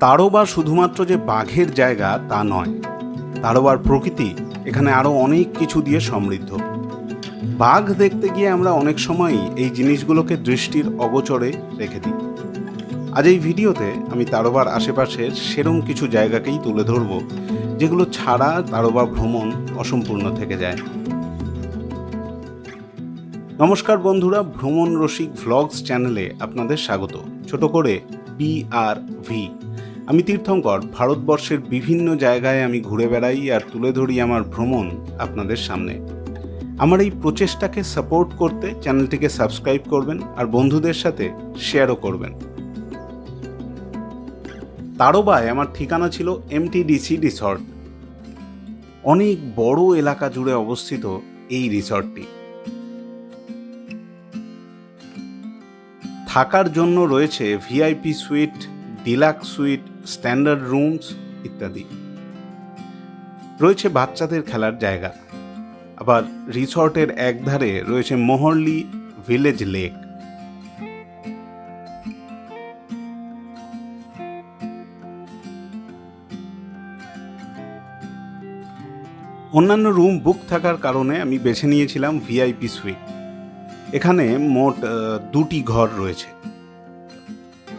তাড়োবা শুধুমাত্র যে বাঘের জায়গা তা নয়, তাড়োবার প্রকৃতি এখানে আরও অনেক কিছু দিয়ে সমৃদ্ধ। বাঘ দেখতে গিয়ে আমরা অনেক সময়ই এই জিনিসগুলোকে দৃষ্টির অগোচরে রেখে দিই। আজ এই ভিডিওতে আমি তাড়োবার আশেপাশের সেরম কিছু জায়গাকেই তুলে ধরব, যেগুলো ছাড়া তাড়োবা ভ্রমণ অসম্পূর্ণ থেকে যায়। নমস্কার বন্ধুরা, ভ্রমণ রসিক ভ্লগস চ্যানেলে আপনাদের স্বাগত। ছোট করে BRV। আমি তীর্থঙ্কর। ভারতবর্ষের বিভিন্ন জায়গায় আমি ঘুরে বেড়াই আর তুলে ধরি আমার ভ্রমণ আপনাদের সামনে। আমার এই প্রচেষ্টাকে সাপোর্ট করতে চ্যানেলটিকে সাবস্ক্রাইব করবেন আর বন্ধুদের সাথে শেয়ারও করবেন। তাড়োবায় আমার ঠিকানা ছিল MTDC রিসর্ট। অনেক বড় এলাকা জুড়ে অবস্থিত এই রিসর্টটি। থাকার জন্য রয়েছে VIP sweet, deluxe sweet, standard rooms ইত্যাদি। রয়েছে বাচ্চাদের খেলার জায়গা। আবার রিসর্টের একধারে রয়েছে মোহরলি ভিলেজ লেক। অন্যান্য রুম বুক থাকার কারণে আমি বেছে নিয়েছিলাম VIP সুইট। এখানে মোট 2টি ঘর রয়েছে।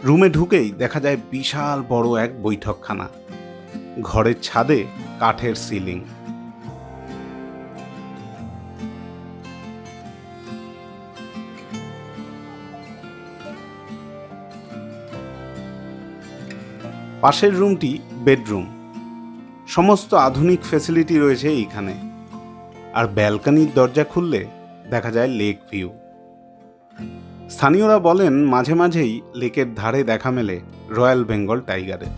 রুমে ঢুকেই দেখা যায় বিশাল বড় এক বৈঠকখানা। ঘরের ছাদে কাঠের সিলিং। পাশের রুমটি বেডরুম। সমস্ত আধুনিক ফ্যাসিলিটি রয়েছে এইখানে। আর ব্যালকনির দরজা খুললে দেখা যায় লেক ভিউ। স্থানীয়রা বলেন মাঝে মাঝেই লেকের ধারে দেখা মেলে রয়্যাল বেঙ্গল টাইগারের।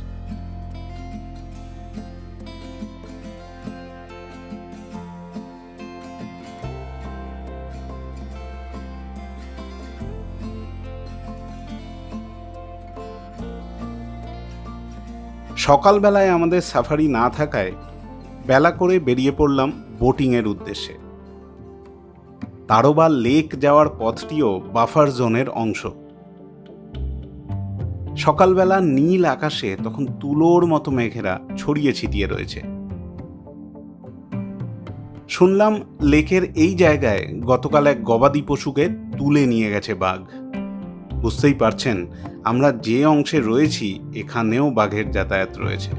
সকালবেলায় আমাদের সাফারি না থাকায় বেলা করে বেরিয়ে পড়লাম বোটিংয়ের উদ্দেশ্যে। তাড়োবা লেক যাওয়ার পথটিও বাফার জোনের অংশ। সকালবেলা নীল আকাশে তখন তুলোর মতো মেঘেরা ছড়িয়ে ছিটিয়ে রয়েছে। শুনলাম লেকের এই জায়গায় গতকাল এক গবাদি পশুকে তুলে নিয়ে গেছে বাঘ। বুঝতেই পারছেন আমরা যে অংশে রয়েছি এখানেও বাঘের যাতায়াত রয়েছে।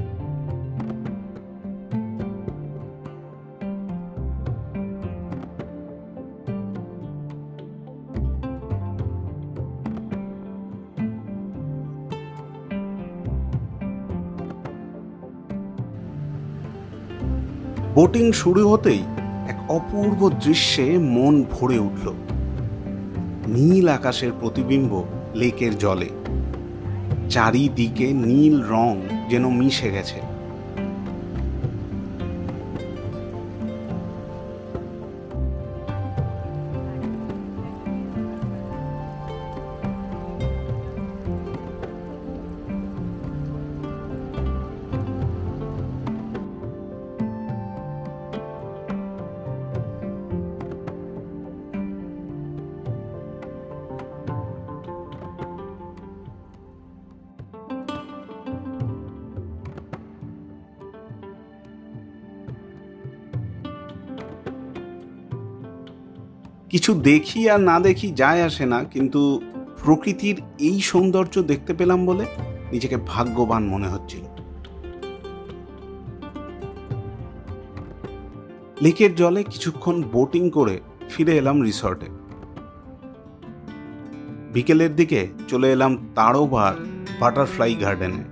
বোটিং শুরু হতেই এক অপূর্ব দৃশ্যে মন ভরে উঠল। নীল আকাশের প্রতিবিম্ব লেকের জলে। চারিদিকে নীল রং যেন মিশে গেছে। কিছু দেখি আর না দেখি যায় আসে না, কিন্তু প্রকৃতির এই সৌন্দর্য দেখতে পেলাম বলে নিজেকে ভাগ্যবান মনে হচ্ছিল। লেকের জলে কিছুক্ষণ বোটিং করে ফিরে এলাম রিসর্টে। বিকেলের দিকে চলে এলাম তাড়োবার বাটারফ্লাই গার্ডেনে।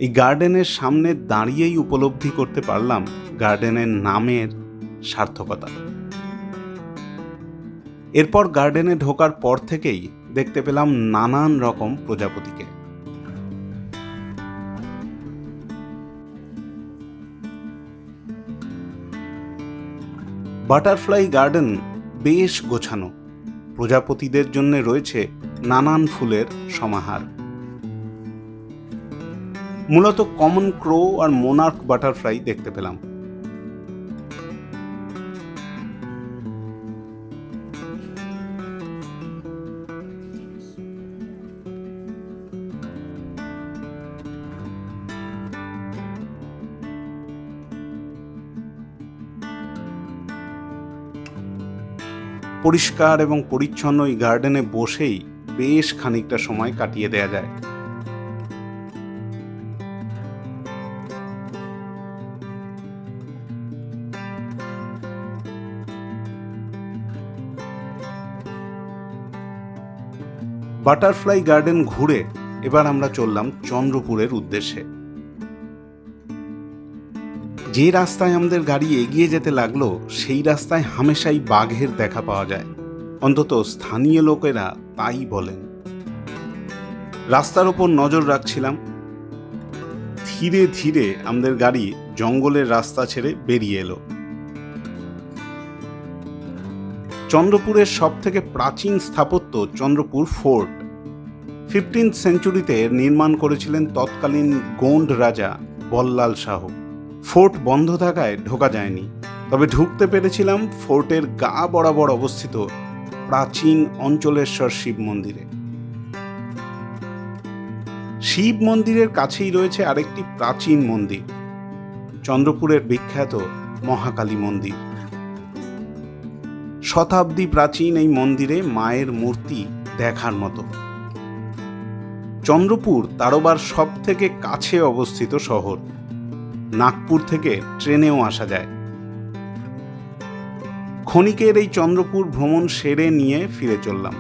এই গার্ডেনের সামনে দাঁড়িয়েই উপলব্ধি করতে পারলাম গার্ডেনের নামের সার্থকতা। এরপর গার্ডেনে ঢোকার পর থেকেই দেখতে পেলাম নানান রকম প্রজাপতিকে। বাটারফ্লাই গার্ডেন বেশ গোছানো। প্রজাপতিদের জন্য রয়েছে নানান ফুলের সমাহার। মূলত কমন ক্রো আর মোনার্ক বাটারফ্লাই দেখতে পেলাম। পরিষ্কার এবং পরিচ্ছন্ন এই গার্ডেনে বসেই বেশ খানিকটা সময় কাটিয়ে দেয়া যায়। বাটারফ্লাই গার্ডেন ঘুরে এবার আমরা চললাম চন্দ্রপুরের উদ্দেশ্যে। যে রাস্তায় আমাদের গাড়ি এগিয়ে যেতে লাগলো সেই রাস্তায় হামেশাই বাঘের দেখা পাওয়া যায়, অন্তত স্থানীয় লোকেরা তাই বলেন। রাস্তার ওপর নজর রাখছিলাম। ধীরে ধীরে আমাদের গাড়ি জঙ্গলের রাস্তা ছেড়ে বেরিয়ে এলো। চন্দ্রপুরের সব থেকে প্রাচীন স্থাপত্য চন্দ্রপুর ফোর্ট। 15th সেঞ্চুরিতে নির্মাণ করেছিলেন তৎকালীন গোন্ড রাজা বল্লাল শাহ। ফোর্ট বন্ধ থাকায় ঢোকা যায়নি, তবে ঢুকতে পেরেছিলাম ফোর্টের গা বরাবর অবস্থিত প্রাচীন অঞ্চলেশ্বর শিব মন্দিরে। শিব মন্দিরের কাছেই রয়েছে আরেকটি প্রাচীন মন্দির, চন্দ্রপুরের বিখ্যাত মহাকালী মন্দির। শতাব্দী প্রাচীন এই মন্দিরে মায়ের মূর্তি দেখার মতো। চন্দ্রপুর তারোবার সব থেকে কাছে অবস্থিত শহর। নাগপুর থেকে ট্রেনেও আসা যায়। ক্ষণিকের এই চন্দ্রপুর ভ্রমণ সেরে নিয়ে ফিরে চললাম।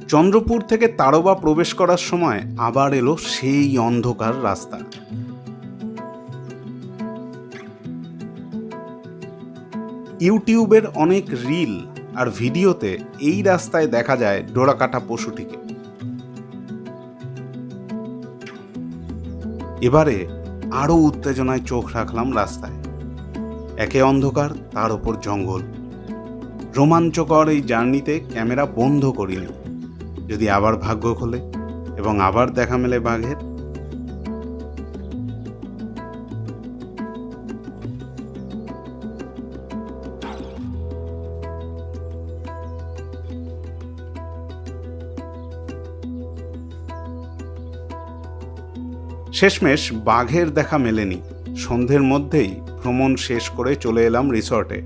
চন্দ্রপুর থেকে তারোবা প্রবেশ করার সময় আবার এলো সেই অন্ধকার রাস্তা। ইউটিউবের অনেক রিল আর ভিডিওতে এই রাস্তায় দেখা যায় ডোরাকাটা পশুটিকে। এবারে আরো উত্তেজনায় চোখ রাখলাম রাস্তায়। একে অন্ধকার, তার ওপর জঙ্গল। রোমাঞ্চকর এই জার্নিতে ক্যামেরা বন্ধ করিনি। যদি আবার ভাগ্য খোলে এবং আবার দেখা মেলে বাঘের। শেষমেশ বাঘের দেখা মেলেনি। সন্ধ্যের মধ্যেই ভ্রমণ শেষ করে চলে এলাম রিসর্টে।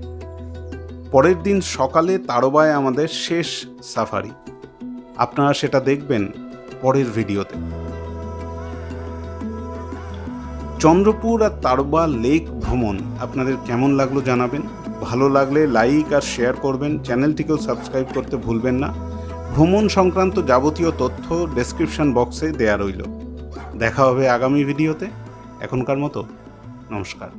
পরের দিন সকালে তারোবায় আমাদের শেষ সাফারি। আপনারা সেটা দেখবেন পরের ভিডিওতে। চন্দ্রপুর আর তারোবা লেক ভ্রমণ আপনাদের কেমন লাগলো জানাবেন। ভালো লাগলে লাইক আর শেয়ার করবেন। চ্যানেলটিকেও সাবস্ক্রাইব করতে ভুলবেন না। ভ্রমণ সংক্রান্ত যাবতীয় তথ্য ডেসক্রিপশন বক্সে দেয়া রইল। দেখা হবে আগামী ভিডিওতে। এখনকার মতো নমস্কার।